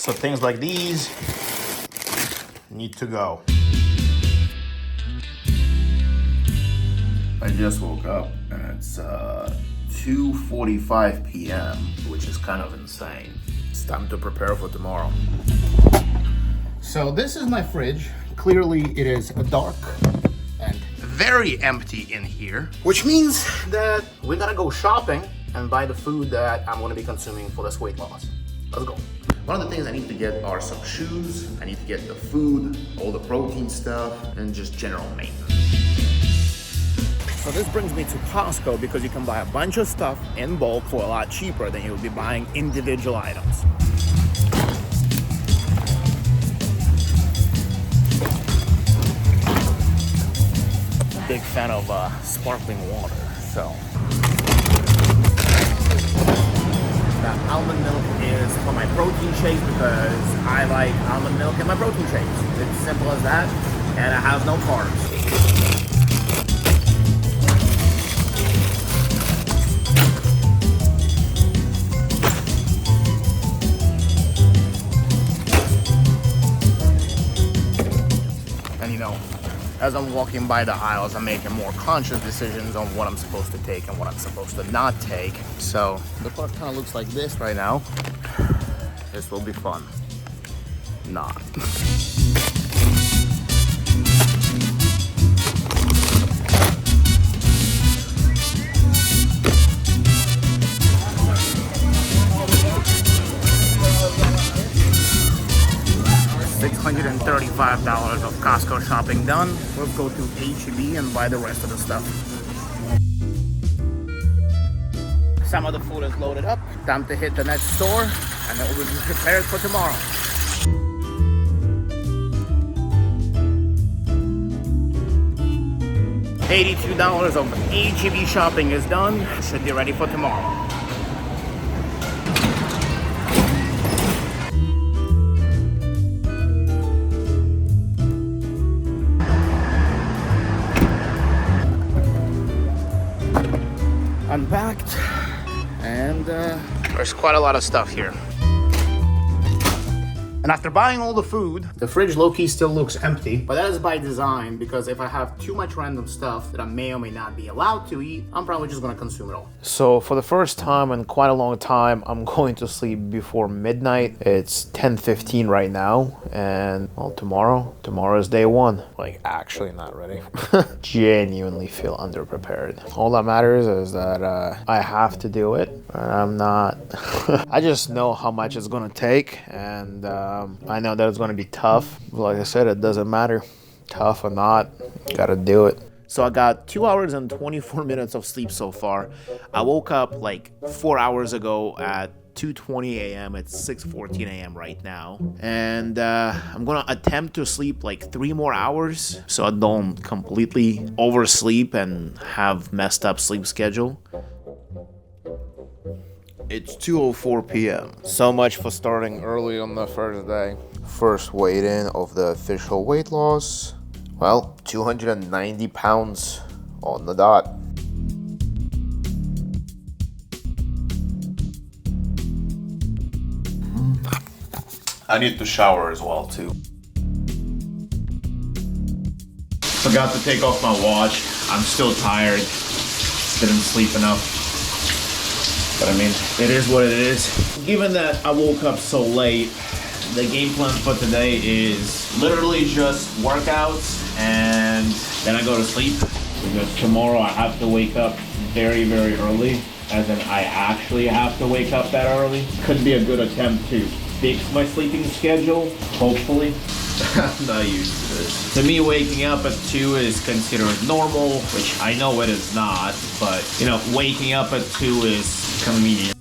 So things like these need to go. I just woke up and it's 2:45 p.m., which is kind of insane. It's time to prepare for tomorrow. So this is my fridge. Clearly it is dark and very empty in here, which means that we gotta go shopping and buy the food that I'm gonna be consuming for this weight loss. Let's go. One of the things I need to get are some shoes. I need to get the food, all the protein stuff, and just general maintenance. So this brings me to Costco because you can buy a bunch of stuff in bulk for a lot cheaper than you would be buying individual items. Big fan of sparkling water, so. That almond milk is for my protein shakes because I like almond milk in my protein shakes. It's simple as that, and it has no carbs. And you know, as I'm walking by the aisles, I'm making more conscious decisions on what I'm supposed to take and what I'm supposed to not take. So the cart kind of looks like this right now. This will be fun. Not. $635 of Costco shopping done. Let's go to H-E-B and buy the rest of the stuff. Some of the food is loaded up. Time to hit the next store and then we'll be prepared for tomorrow. $82 of H-E-B shopping is done. Should be ready for tomorrow. Unpacked, and there's quite a lot of stuff here. And after buying all the food, the fridge low-key still looks empty, but that is by design because if I have too much random stuff that I may or may not be allowed to eat, I'm probably just gonna consume it all. So for the first time in quite a long time, I'm going to sleep before midnight. It's 10:15 right now, and well, tomorrow is day one. Like, actually not ready. Genuinely feel underprepared. All that matters is that I have to do it, and I'm not. I just know how much it's gonna take, and I know that it's going to be tough. Like I said, it doesn't matter. Tough or not, gotta do it. So I got 2 hours and 24 minutes of sleep so far. I woke up like 4 hours ago at 2:20 a.m. It's 6:14 a.m. right now. And I'm going to attempt to sleep like 3 more hours so I don't completely oversleep and have messed up sleep schedule. It's 2:04 p.m. So much for starting early on the first day. First weigh-in of the official weight loss. Well, 290 pounds on the dot. I need to shower as well too. Forgot to take off my watch. I'm still tired. Didn't sleep enough. But I mean, it is what it is. Given that I woke up so late, the game plan for today is literally just workouts and then I go to sleep. Because tomorrow I have to wake up very, very early. As in, I actually have to wake up that early. Could be a good attempt to fix my sleeping schedule, hopefully. I'm not used to this. To me, waking up at 2 is considered normal, which I know it is not, but you know, waking up at 2 is convenient.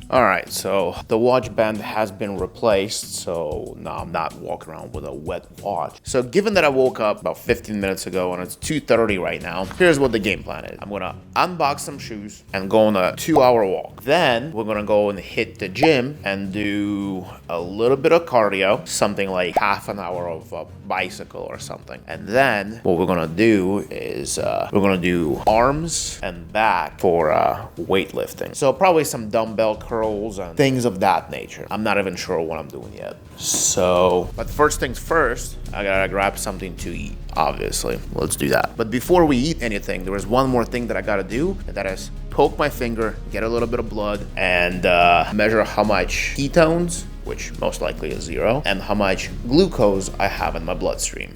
All right, so the watch band has been replaced, so now I'm not walking around with a wet watch. So given that I woke up about 15 minutes ago and it's 2:30 right now, here's what the game plan is. I'm gonna unbox some shoes and go on a 2-hour walk. Then we're gonna go and hit the gym and do a little bit of cardio, something like half an hour of a bicycle or something. And then what we're gonna do is we're gonna do arms and back for weightlifting. So probably some dumbbell curls and things of that nature. I'm not even sure what I'm doing yet. So, but first things first, I gotta grab something to eat, obviously. Let's do that. But before we eat anything, there is one more thing that I gotta do, and that is poke my finger, get a little bit of blood, and measure how much ketones, which most likely is 0, and how much glucose I have in my bloodstream.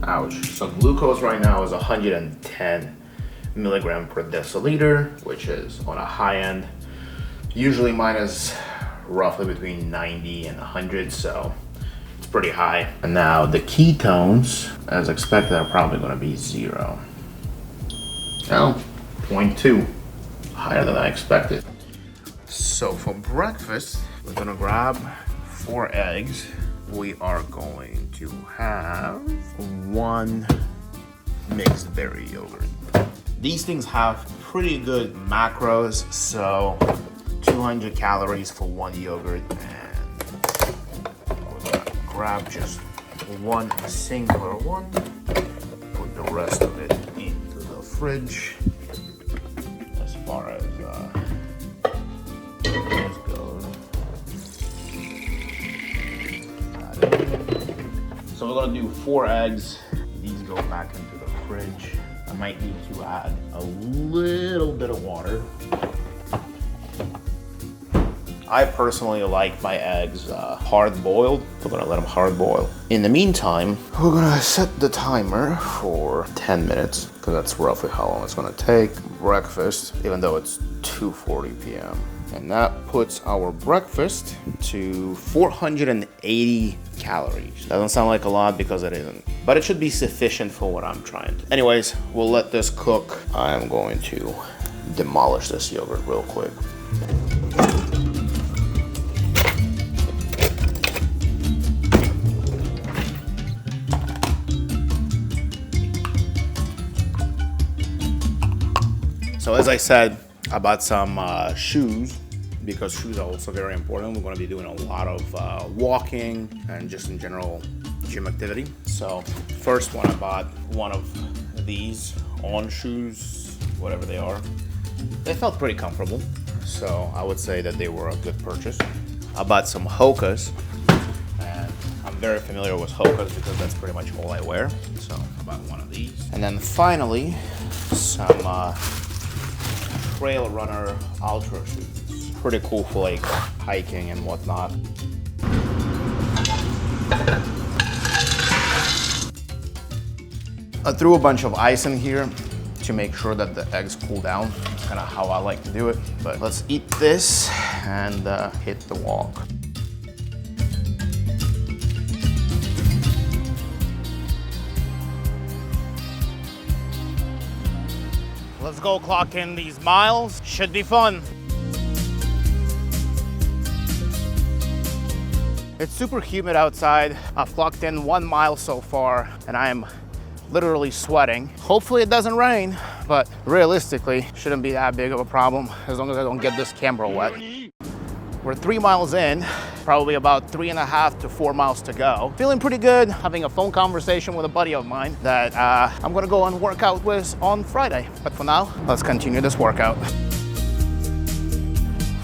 Ouch. So glucose right now is 110 milligram per deciliter, which is on a high end. Usually mine is roughly between 90 and 100, so it's pretty high. And now the ketones, as expected, are probably going to be 0. Oh, 0.2, higher than I expected. So for breakfast, we're going to grab 4 eggs. We are going to have 1 mixed berry yogurt. These things have pretty good macros, so 200 calories for 1 yogurt, and we're gonna grab just 1 singular one, put the rest of it into the fridge. As far as this goes. So we're gonna do 4 eggs. These go back into the fridge. I might need to add a little bit of water. I personally like my eggs hard boiled. We're gonna let them hard boil. In the meantime, we're gonna set the timer for 10 minutes, because that's roughly how long it's gonna take. Breakfast, even though it's 2:40 p.m. And that puts our breakfast to 480 calories. Doesn't sound like a lot because it isn't, but it should be sufficient for what I'm trying to. Anyways, we'll let this cook. I am going to demolish this yogurt real quick. So as I said, I bought some shoes, because shoes are also very important. We're going to be doing a lot of walking and just in general gym activity. So first one, I bought one of these On shoes, whatever they are. They felt pretty comfortable, so I would say that they were a good purchase. I bought some Hokas, and I'm very familiar with Hokas because that's pretty much all I wear. So I bought one of these. And then finally, some Trail Runner Ultra shoes. Pretty cool for like hiking and whatnot. I threw a bunch of ice in here to make sure that the eggs cool down. That's kind of how I like to do it. But let's eat this and hit the walk. Let's go clock in these miles. Should be fun. It's super humid outside. I've clocked in 1 mile so far, and I am literally sweating. Hopefully it doesn't rain, but realistically, shouldn't be that big of a problem as long as I don't get this camera wet. We're 3 miles in, probably about 3.5 to 4 miles to go. Feeling pretty good, having a phone conversation with a buddy of mine that I'm gonna go and work out with on Friday. But for now, let's continue this workout.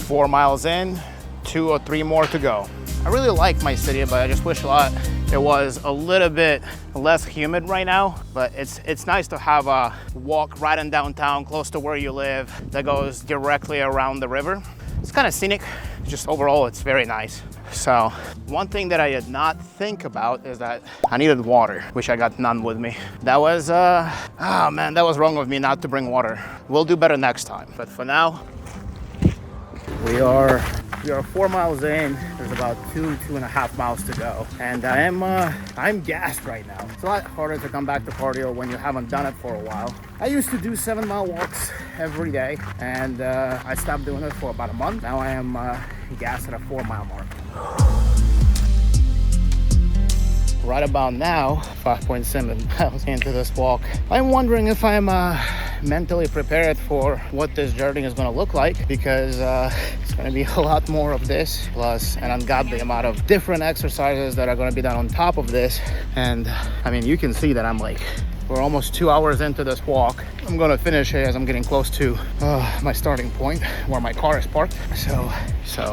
4 miles in, 2 or 3 more to go. I really like my city, but I just wish it was a little bit less humid right now. But it's nice to have a walk right in downtown, close to where you live, that goes directly around the river. It's kind of scenic, just overall it's very nice. So one thing that I did not think about is that I needed water, which I got none with me. That was, oh man, that was wrong of me not to bring water. We'll do better next time. But for now, we are We are 4 miles in. There's about 2.5 miles to go. And I'm gassed right now. It's a lot harder to come back to cardio when you haven't done it for a while. I used to do 7-mile walks every day, and I stopped doing it for about a month. Now I am gassed at a 4-mile mark. Right about now, 5.7 miles into this walk. I'm wondering if I'm mentally prepared for what this journey is going to look like, because it's going to be a lot more of this, plus an ungodly amount of different exercises that are going to be done on top of this. And I mean, you can see that I'm like, we're almost 2 hours into this walk. I'm gonna finish it as I'm getting close to my starting point where my car is parked. So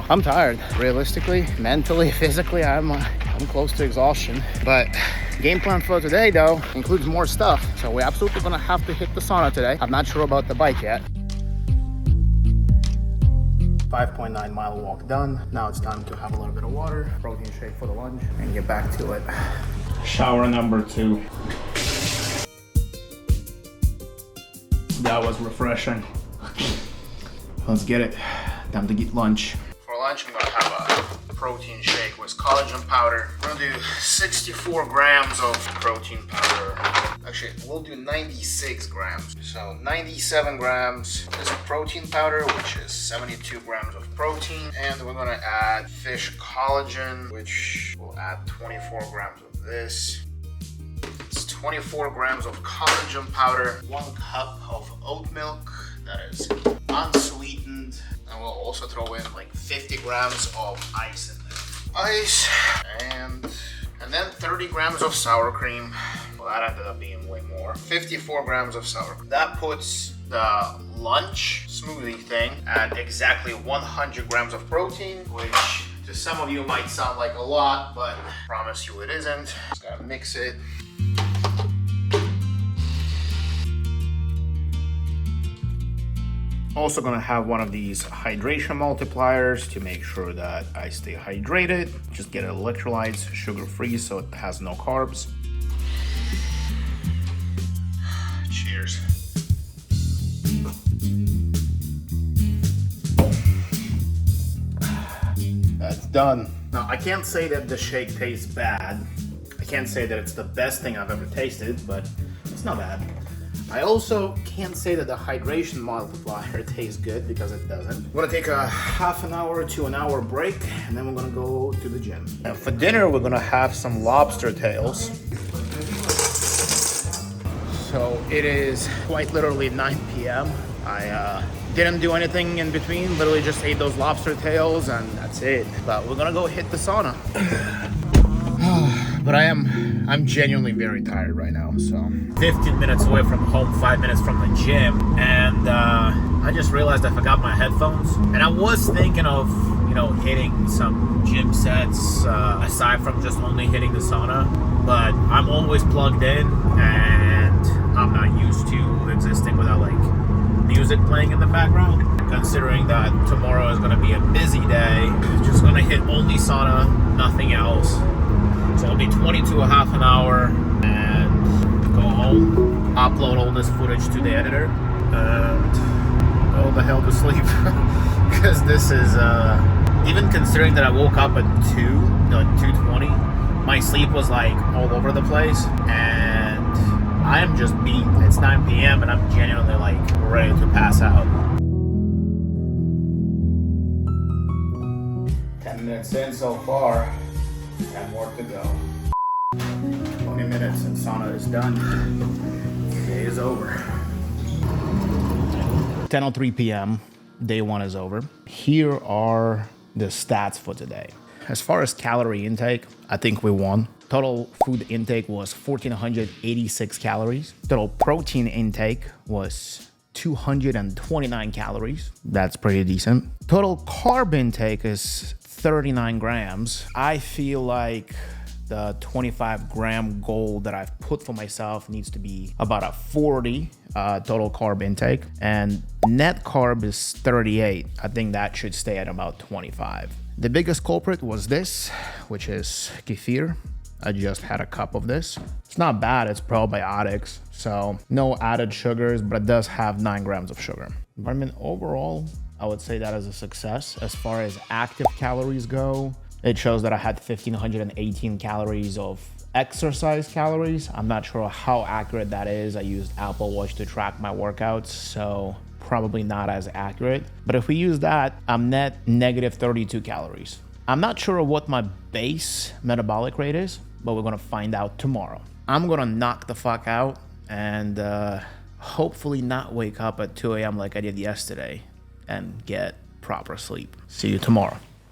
I'm tired. Realistically, mentally, physically, I'm close to exhaustion. But game plan for today though includes more stuff. So we're absolutely gonna have to hit the sauna today. I'm not sure about the bike yet. 5.9 mile walk done. Now it's time to have a little bit of water, protein shake for the lunch, and get back to it. Shower number 2. That was refreshing. Let's get it. Time to get lunch. For lunch, I'm gonna have a protein shake with collagen powder. We're gonna do 64 grams of protein powder. Actually, we'll do 96 grams. So 97 grams is protein powder, which is 72 grams of protein. And we're gonna add fish collagen, which will add 24 grams of this. 24 grams of collagen powder, 1 cup of oat milk that is unsweetened, and we'll also throw in like 50 grams of ice in there. Ice, and then 30 grams of sour cream. Well, that ended up being way more. 54 grams of sour cream. That puts the lunch smoothie thing at exactly 100 grams of protein, which to some of you might sound like a lot, but I promise you it isn't. Just gotta mix it. Also gonna have one of these hydration multipliers to make sure that I stay hydrated. Just get electrolytes, sugar-free, so it has no carbs. Cheers. That's done. Now, I can't say that the shake tastes bad. I can't say that it's the best thing I've ever tasted, but it's not bad. I also can't say that the hydration multiplier tastes good, because it doesn't. We're gonna take a half an hour to an hour break, and then we're gonna go to the gym. Now for dinner, we're gonna have some lobster tails. So it is quite literally 9 p.m. I didn't do anything in between, literally just ate those lobster tails and that's it. But we're gonna go hit the sauna. But I'm genuinely very tired right now, so. 15 minutes away from home, 5 minutes from the gym, and I just realized I forgot my headphones. And I was thinking of, hitting some gym sets aside from just only hitting the sauna, but I'm always plugged in and I'm not used to existing without like music playing in the background. Considering that tomorrow is gonna be a busy day, just gonna hit only sauna, nothing else. So it'll be 22 a half an hour and go home, upload all this footage to the editor, and go the hell to sleep. Because this is, even considering that I woke up at 2:20, my sleep was like all over the place, and I am just beat. It's 9 p.m. and I'm genuinely like ready to pass out. 10 minutes in so far. 10 more to go. 20 minutes and sauna is done. The day is over. 10:03 p.m. Day 1 is over. Here are the stats for today. As far as calorie intake, I think we won. Total food intake was 1,486 calories. Total protein intake was 229 calories. That's pretty decent. Total carb intake is 39 grams. I feel like the 25-gram goal that I've put for myself needs to be about a 40 total carb intake, and net carb is 38. I think that should stay at about 25. The biggest culprit was this, which is kefir. I just had a cup of this. It's not bad, it's probiotics, so no added sugars, but it does have 9 grams of sugar. But I mean, overall, I would say that is a success. As far as active calories go, it shows that I had 1,518 calories of exercise calories. I'm not sure how accurate that is. I used Apple Watch to track my workouts, so probably not as accurate. But if we use that, I'm net negative 32 calories. I'm not sure what my base metabolic rate is, but we're gonna find out tomorrow. I'm gonna knock the fuck out and hopefully not wake up at 2 a.m. like I did yesterday and get proper sleep. See you tomorrow.